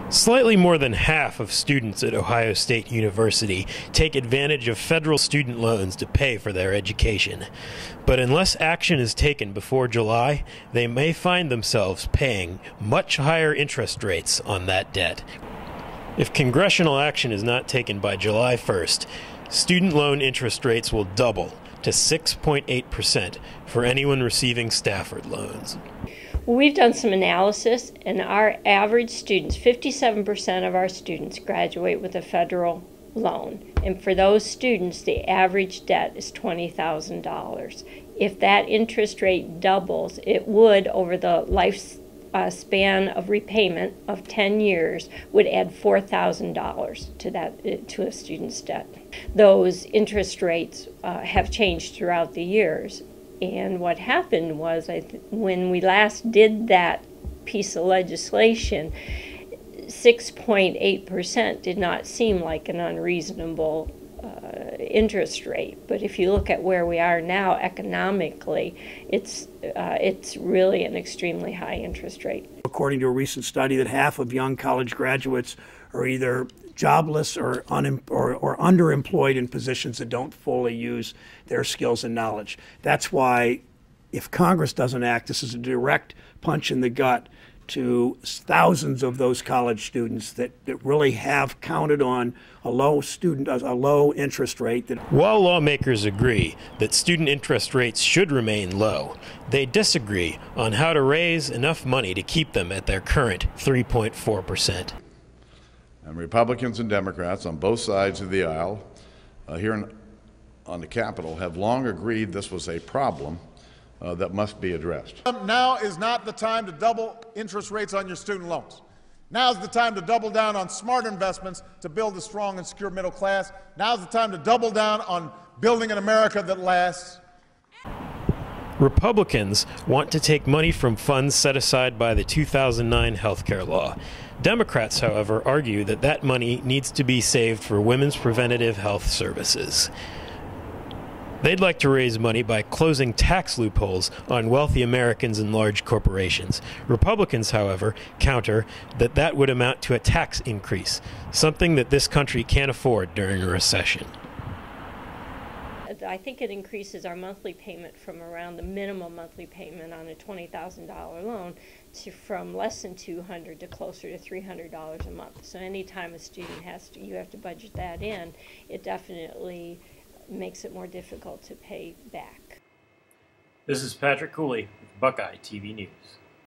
Slightly more than half of students at Ohio State University take advantage of federal student loans to pay for their education. But unless action is taken before July, they may find themselves paying much higher interest rates on that debt. If congressional action is not taken by July 1st, student loan interest rates will double to 6.8% for anyone receiving Stafford loans. We've done some analysis, and our average students, 57% of our students graduate with a federal loan. And for those students, the average debt is $20,000. If that interest rate doubles, it would, over the span of repayment of 10 years, would add $4,000 to a student's debt. Those interest rates have changed throughout the years. And what happened was, when we last did that piece of legislation, 6.8% did not seem like an unreasonable interest rate. But if you look at where we are now economically, it's really an extremely high interest rate. According to a recent study, that half of young college graduates are either jobless or underemployed in positions that don't fully use their skills and knowledge. That's why, if Congress doesn't act, this is a direct punch in the gut to thousands of those college students that really have counted on a low interest rate. While lawmakers agree that student interest rates should remain low, they disagree on how to raise enough money to keep them at their current 3.4%. And Republicans and Democrats on both sides of the aisle here on the Capitol have long agreed this was a problem that must be addressed. Now is not the time to double interest rates on your student loans. Now is the time to double down on smart investments to build a strong and secure middle class. Now is the time to double down on building an America that lasts. Republicans want to take money from funds set aside by the 2009 healthcare law. Democrats, however, argue that that money needs to be saved for women's preventative health services. They'd like to raise money by closing tax loopholes on wealthy Americans and large corporations. Republicans, however, counter that that would amount to a tax increase, something that this country can't afford during a recession. I think it increases our monthly payment from around the minimum monthly payment on a $20,000 loan from less than $200 to closer to $300 a month. So anytime a student you have to budget that in, it definitely makes it more difficult to pay back. This is Patrick Cooley with Buckeye TV News.